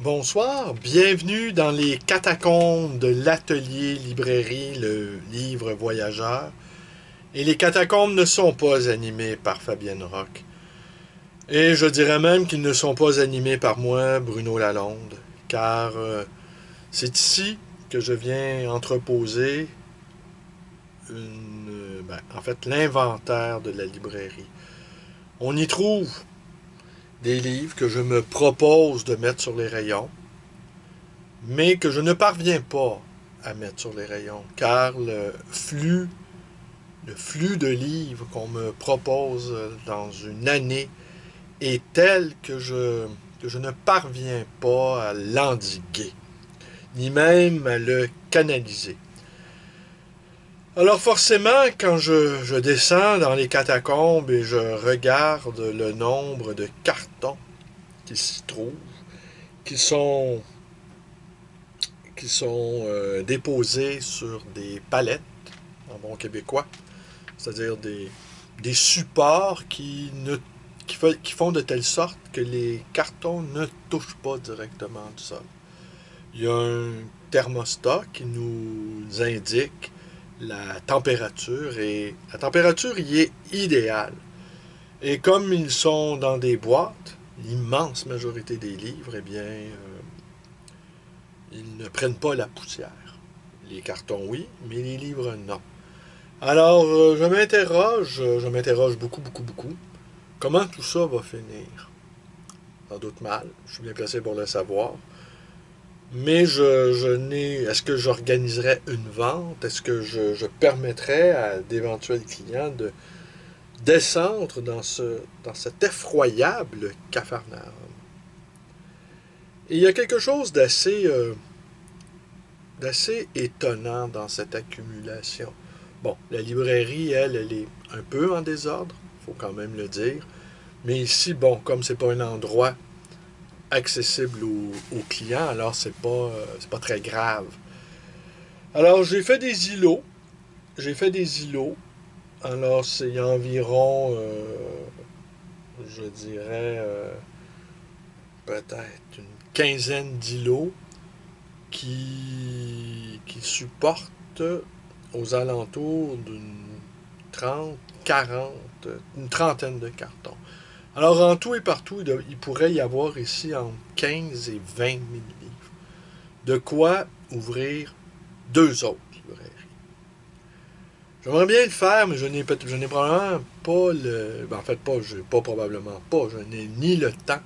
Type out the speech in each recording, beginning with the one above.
Bonsoir, bienvenue dans les catacombes de l'atelier librairie, le livre voyageur. Et les catacombes ne sont pas animées par Fabienne Roch. Et je dirais même qu'ils ne sont pas animés par moi, Bruno Lalonde, car c'est ici que je viens entreposer en fait, l'inventaire de la librairie. On y trouve des livres que je me propose de mettre sur les rayons, mais que je ne parviens pas à mettre sur les rayons, car le flux de livres qu'on me propose dans une année est tel que je ne parviens pas à l'endiguer, ni même à le canaliser. Alors forcément, quand je descends dans les catacombes et je regarde le nombre de cartons qui s'y trouvent, qui sont déposés sur des palettes, en bon québécois, c'est-à-dire des supports qui font de telle sorte que les cartons ne touchent pas directement du sol. Il y a un thermostat qui nous indique la température, et la température y est idéale. Et comme ils sont dans des boîtes, l'immense majorité des livres, eh bien, ils ne prennent pas la poussière. Les cartons, oui, mais les livres, non. Alors, je m'interroge beaucoup, beaucoup, beaucoup. Comment tout ça va finir? Sans doute mal, je suis bien placé pour le savoir. Mais est-ce que j'organiserais une vente? Est-ce que je permettrais à d'éventuels clients de descendre dans cet effroyable capharnaüm? Et il y a quelque chose d'assez étonnant dans cette accumulation. Bon, la librairie, elle est un peu en désordre, il faut quand même le dire. Mais ici, bon, comme c'est pas un endroit accessible aux clients, alors c'est pas très grave. Alors, j'ai fait des îlots. J'ai fait des îlots. Alors, il y a environ, je dirais, peut-être une quinzaine d'îlots qui supportent aux alentours d'une 30, 40, une trentaine de cartons. Alors, en tout et partout, il pourrait y avoir ici entre 15 et 20 000 livres. De quoi ouvrir deux autres librairies. J'aimerais bien le faire, mais je n'ai probablement pas le... En fait, pas probablement pas. Je n'ai ni le temps,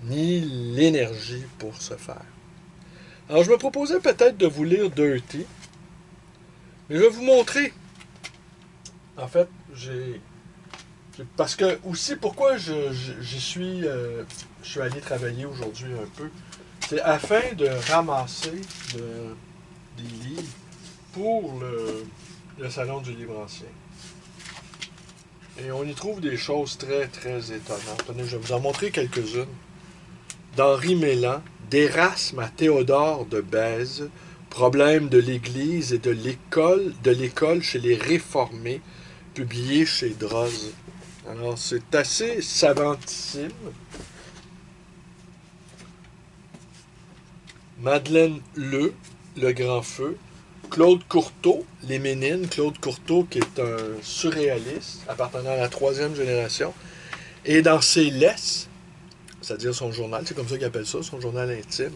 ni l'énergie pour ce faire. Alors, je me proposais peut-être de vous lire Dirty, mais je vais vous montrer. En fait, parce que, aussi, pourquoi je suis allé travailler aujourd'hui un peu, c'est afin de ramasser des livres pour le Salon du Livre Ancien. Et on y trouve des choses très, très étonnantes. Attendez, je vais vous en montrer quelques-unes. D'Henri Mélin, d'Érasme à Théodore de Bèze, problème de l'Église et de l'école chez les réformés, publié chez Droz. Alors, c'est assez savantissime. Madeleine Le Grand Feu. Claude Courteau, Les Ménines. Claude Courteau, qui est un surréaliste appartenant à la troisième génération. Et dans ses laisses, c'est-à-dire son journal, c'est comme ça qu'il appelle ça, son journal intime,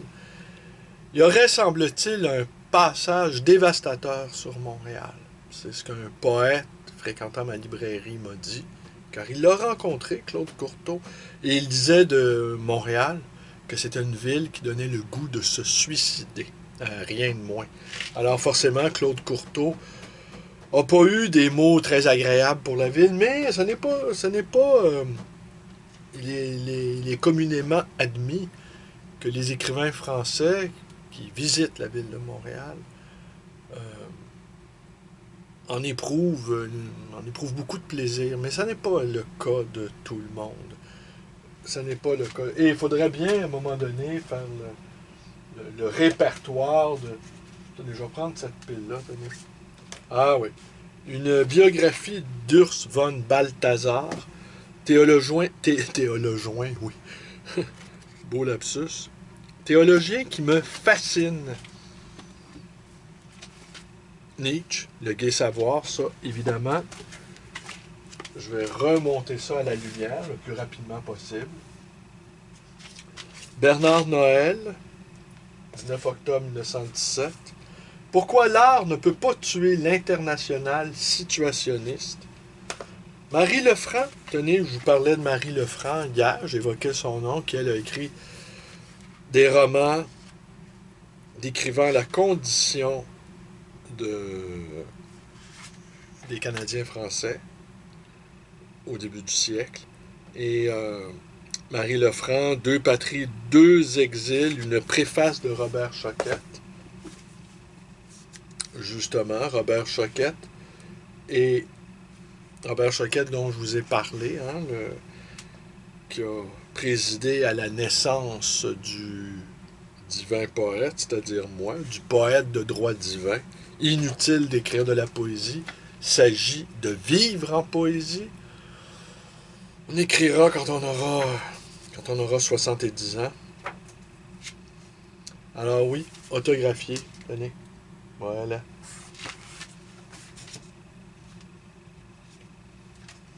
il y aurait, semble-t-il, un passage dévastateur sur Montréal. C'est ce qu'un poète fréquentant ma librairie m'a dit, car il l'a rencontré, Claude Courteau, et il disait de Montréal que c'était une ville qui donnait le goût de se suicider. Rien de moins. Alors forcément, Claude Courteau n'a pas eu des mots très agréables pour la ville, mais il est communément admis que les écrivains français qui visitent la ville de Montréal euh, en éprouvent beaucoup de plaisir, mais ça n'est pas le cas de tout le monde. Ça n'est pas le cas. Et il faudrait bien, à un moment donné, faire le répertoire de... Attendez, je vais prendre cette pile-là. Attendez. Ah oui. Une biographie d'Urs von Balthasar, théologien, oui, beau lapsus, Théologien qui me fascine. Nietzsche, le gai savoir, ça, évidemment. Je vais remonter ça à la lumière le plus rapidement possible. Bernard Noël, 19 octobre 1917. Pourquoi l'art ne peut pas tuer l'international situationniste? Marie Lefranc, tenez, je vous parlais de Marie Lefranc hier, j'évoquais son nom, qui elle a écrit des romans décrivant la condition des Canadiens français au début du siècle. Et Marie Lefranc, Deux patries, deux exils, une préface de Robert Choquette. Justement, Robert Choquette. Et Robert Choquette, dont je vous ai parlé, hein, qui a présidé à la naissance du divin poète, c'est-à-dire moi, du poète de droit divin. Inutile d'écrire de la poésie, il s'agit de vivre en poésie. On écrira quand on aura 70 ans. Alors oui, autographié, tenez, voilà.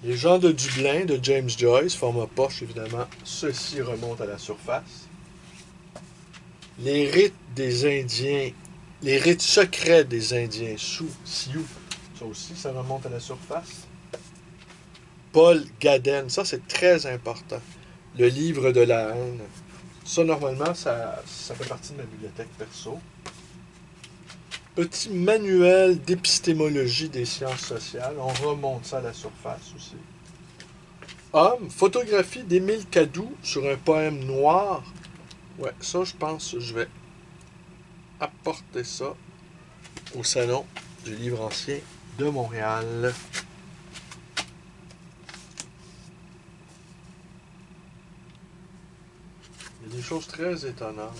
Les gens de Dublin, de James Joyce, format poche évidemment, ceci remonte à la surface. Les rites des Indiens, les rites secrets des Indiens Sioux, ça aussi, ça remonte à la surface. Paul Gaden, ça c'est très important. Le livre de la haine. Ça, normalement, ça fait partie de ma bibliothèque perso. Petit manuel d'épistémologie des sciences sociales. On remonte ça à la surface aussi. Homme, photographie d'Émile Cadou sur un poème noir. Ouais, ça, je pense que je vais apporter ça au salon du livre ancien de Montréal. Il y a des choses très étonnantes.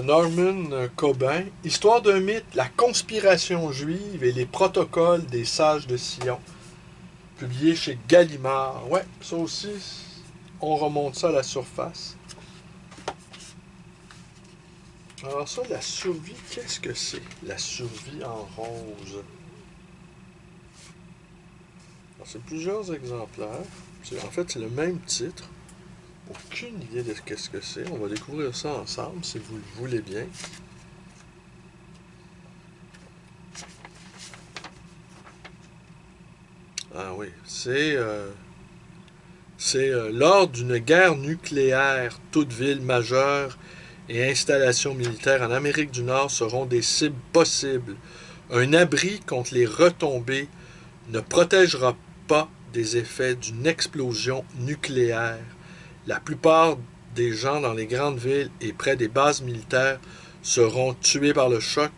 Norman Cobain, Histoire d'un mythe, la conspiration juive et les protocoles des sages de Sion, publié chez Gallimard. Ouais, ça aussi, on remonte ça à la surface. Alors ça, la survie, qu'est-ce que c'est? La survie en rose. Alors, c'est plusieurs exemplaires. En fait, c'est le même titre. Aucune idée de ce que c'est. On va découvrir ça ensemble, si vous le voulez bien. Ah oui, c'est lors d'une guerre nucléaire, toute ville majeure et installations militaires en Amérique du Nord seront des cibles possibles. Un abri contre les retombées ne protégera pas des effets d'une explosion nucléaire. La plupart des gens dans les grandes villes et près des bases militaires seront tués par le choc,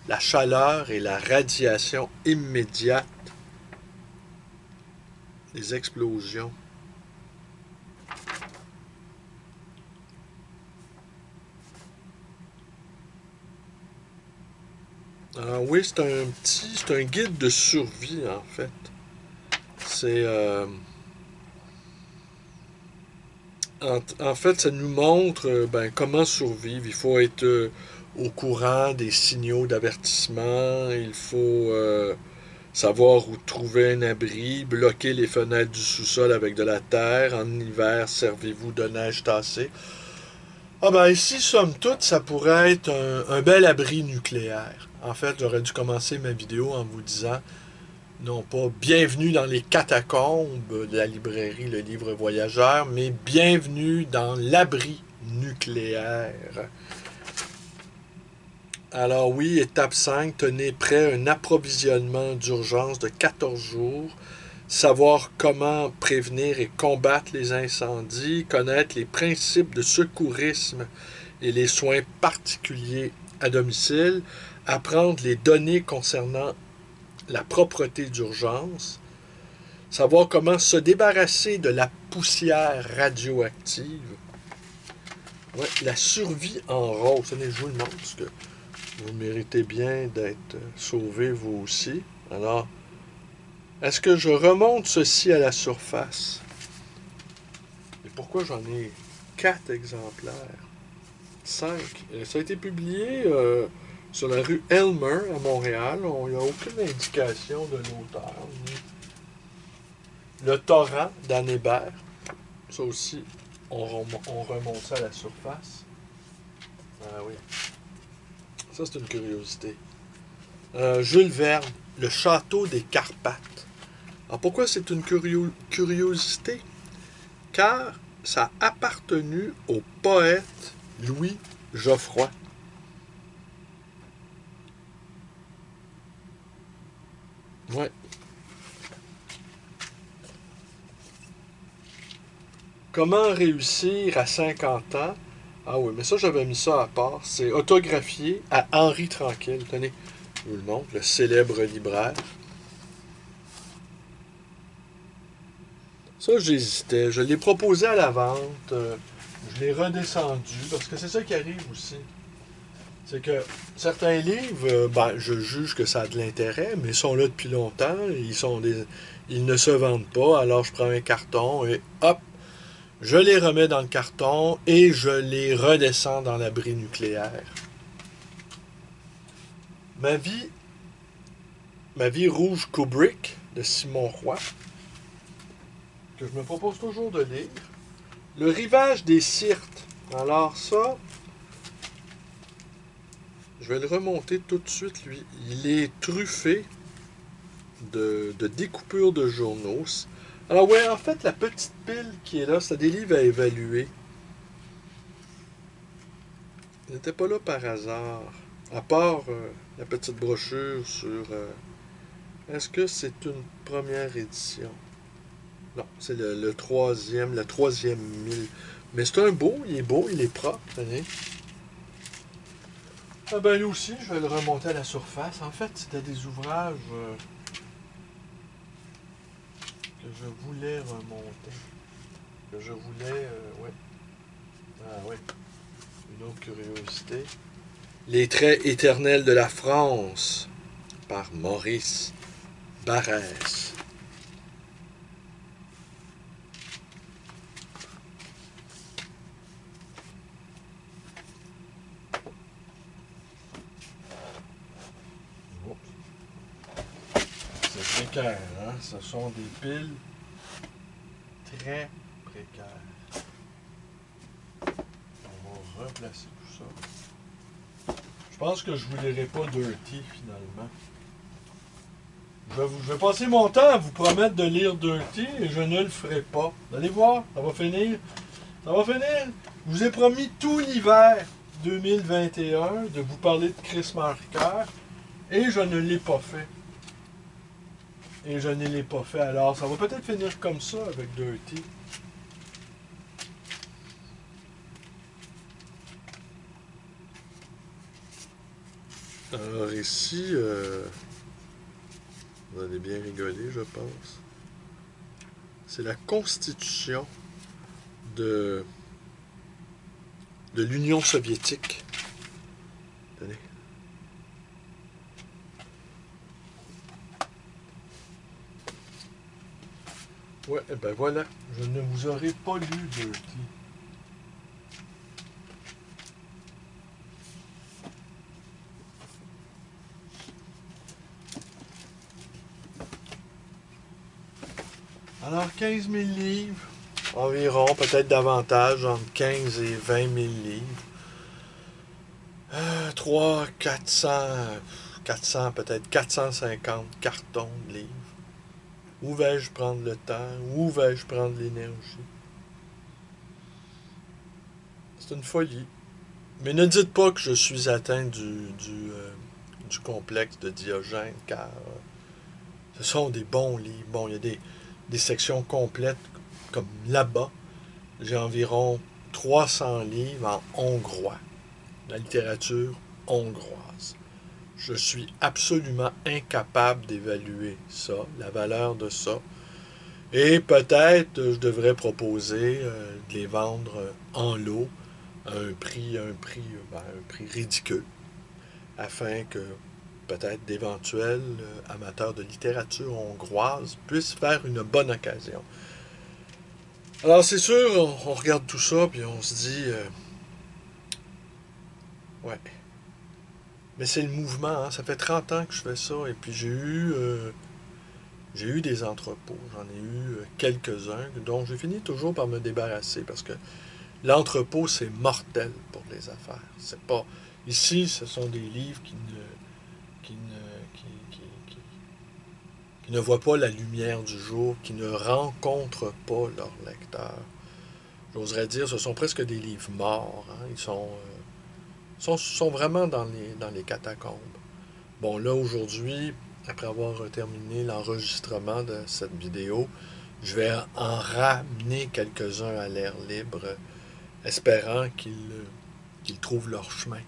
la chaleur et la radiation immédiate des explosions. Alors oui, c'est un guide de survie en fait. C'est en fait, ça nous montre comment survivre. Il faut être au courant des signaux d'avertissement. Il faut savoir où trouver un abri, bloquer les fenêtres du sous-sol avec de la terre. En hiver, servez-vous de neige tassée. Ah ben ici, somme toute, ça pourrait être un bel abri nucléaire. En fait, j'aurais dû commencer ma vidéo en vous disant, non pas bienvenue dans les catacombes de la librairie Le Livre Voyageur, mais bienvenue dans l'abri nucléaire. Alors oui, étape 5, tenez prêt un approvisionnement d'urgence de 14 jours, savoir comment prévenir et combattre les incendies, connaître les principes de secourisme et les soins particuliers à domicile, apprendre les données concernant la propreté d'urgence, savoir comment se débarrasser de la poussière radioactive. Ouais, la survie en rose. Tenez, je vous le montre parce que vous méritez bien d'être sauvés vous aussi. Alors, est-ce que je remonte ceci à la surface? Et pourquoi j'en ai 4 exemplaires? 5. Ça a été publié sur la rue Elmer à Montréal. Il n'y a aucune indication de l'auteur. Le torrent d'Anne Hébert. Ça aussi, on remonte ça à la surface. Ah oui. Ça, c'est une curiosité. Jules Verne, le château des Carpates. Alors pourquoi c'est une curiosité? Car ça a appartenu au poète Louis Geoffroy. Ouais. Comment réussir à 50 ans? Ah oui, mais ça, j'avais mis ça à part. C'est autographié à Henri Tranquille. Tenez, je vous le montre, le célèbre libraire. Ça, j'hésitais. Je l'ai proposé à la vente. Je l'ai redescendu parce que c'est ça qui arrive aussi. C'est que certains livres, je juge que ça a de l'intérêt, mais ils sont là depuis longtemps. Ils ne se vendent pas. Alors, je prends un carton et hop, je les remets dans le carton et je les redescends dans l'abri nucléaire. Ma vie rouge Kubrick de Simon Roy, que je me propose toujours de lire. Le rivage des Syrtes. Alors ça, je vais le remonter tout de suite, lui. Il est truffé de découpures de journaux. Alors ouais, en fait, la petite pile qui est là, c'est des livres à évaluer. Il n'était pas là par hasard. À part la petite brochure sur... est-ce que c'est une première édition? Non, c'est le troisième, la troisième mille. Mais c'est un beau, il est propre, tenez. Ah ben lui aussi, je vais le remonter à la surface. En fait, c'était des ouvrages que je voulais remonter. Que je voulais, ouais. Ah oui, une autre curiosité. Les traits éternels de la France, par Maurice Barrès. C'est précaire, hein? Ce sont des piles très précaires. On va replacer tout ça. Je pense que je ne vous lirai pas Dirty, finalement. Je vais passer mon temps à vous promettre de lire Dirty et je ne le ferai pas. Vous allez voir, ça va finir. Ça va finir. Je vous ai promis tout l'hiver 2021 de vous parler de Chris Marker et je ne l'ai pas fait. Alors, ça va peut-être finir comme ça avec Dirty. Alors ici, vous allez bien rigoler, je pense. C'est la constitution de l'Union soviétique. Tenez. Ouais, et ben voilà. Je ne vous aurais pas lu Dirty. Alors, 15 000 livres, environ, peut-être davantage, entre 15 et 20 000 livres. 400, peut-être 450 cartons de livres. Où vais-je prendre le temps? Où vais-je prendre l'énergie? C'est une folie. Mais ne dites pas que je suis atteint du complexe de Diogène, car ce sont des bons livres. Bon, il y a des sections complètes, comme là-bas. J'ai environ 300 livres en hongrois. La littérature hongroise. Je suis absolument incapable d'évaluer ça, la valeur de ça. Et peut-être je devrais proposer de les vendre en lot à un prix ridicule, afin que peut-être d'éventuels amateurs de littérature hongroise puissent faire une bonne occasion. Alors c'est sûr, on regarde tout ça, puis on se dit, Ouais. Mais c'est le mouvement, hein. Ça fait 30 ans que je fais ça. Et puis j'ai eu des entrepôts. J'en ai eu quelques-uns dont j'ai fini toujours par me débarrasser parce que l'entrepôt, c'est mortel pour les affaires. C'est pas. Ici, ce sont des livres qui ne, qui ne voient pas la lumière du jour, qui ne rencontrent pas leur lecteur. J'oserais dire, ce sont presque des livres morts, hein. Ils sont vraiment dans les catacombes. Bon, là, aujourd'hui, après avoir terminé l'enregistrement de cette vidéo, je vais en ramener quelques-uns à l'air libre, espérant qu'ils trouvent leur chemin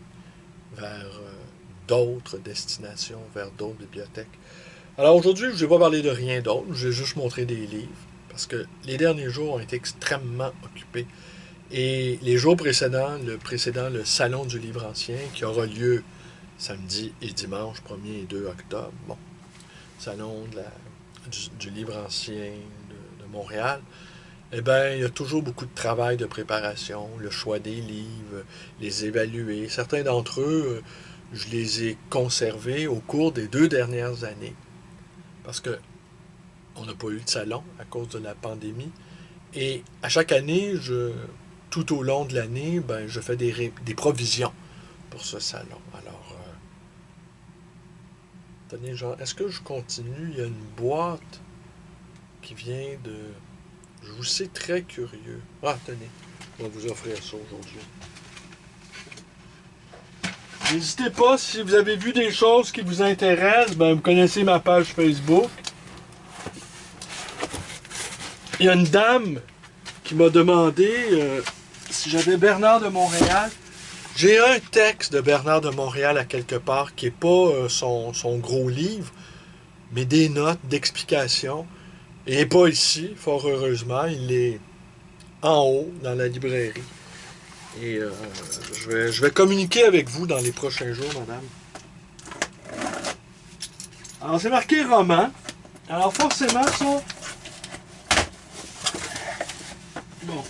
vers d'autres destinations, vers d'autres bibliothèques. Alors aujourd'hui, je ne vais pas parler de rien d'autre, je vais juste montrer des livres, parce que les derniers jours ont été extrêmement occupés. Et les jours précédents, le Salon du Livre Ancien, qui aura lieu samedi et dimanche 1er et 2 octobre, bon, Salon du Livre Ancien de Montréal, eh bien, il y a toujours beaucoup de travail de préparation, le choix des livres, les évaluer. Certains d'entre eux, je les ai conservés au cours des 2 dernières années, parce que on n'a pas eu de salon à cause de la pandémie. Et à chaque année, tout au long de l'année, ben, je fais des provisions pour ce salon. Alors, tenez, genre, est-ce que je continue? Il y a une boîte qui vient de... Je vous sais très curieux. Ah, tenez, on va vous offrir ça aujourd'hui. N'hésitez pas, si vous avez vu des choses qui vous intéressent, ben, vous connaissez ma page Facebook. Il y a une dame qui m'a demandé si j'avais Bernard de Montréal. J'ai un texte de Bernard de Montréal à quelque part qui n'est pas son gros livre, mais des notes d'explication. Il n'est pas ici, fort heureusement. Il est en haut, dans la librairie. Et je vais communiquer avec vous dans les prochains jours, madame. Alors, c'est marqué roman. Alors, forcément, ça... Bon.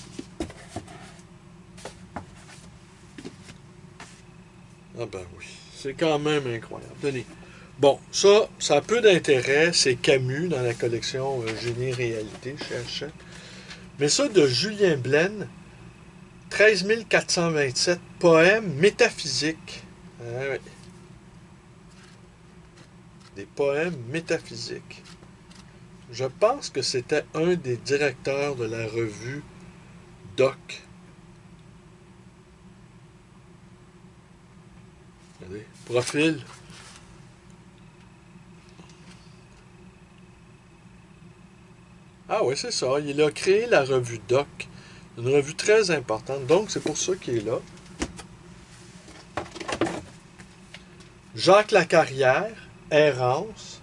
Ah ben oui, c'est quand même incroyable. Tenez. Bon, ça a peu d'intérêt. C'est Camus dans la collection Génie et Réalité chez Hachette. Mais ça, de Julien Blaine, 13 427 poèmes métaphysiques. Ah, oui. Des poèmes métaphysiques. Je pense que c'était un des directeurs de la revue Doc. Regardez, profil. Ah oui, c'est ça. Il a créé la revue Doc. Une revue très importante. Donc, c'est pour ça qu'il est là. Jacques Lacarrière, Errance.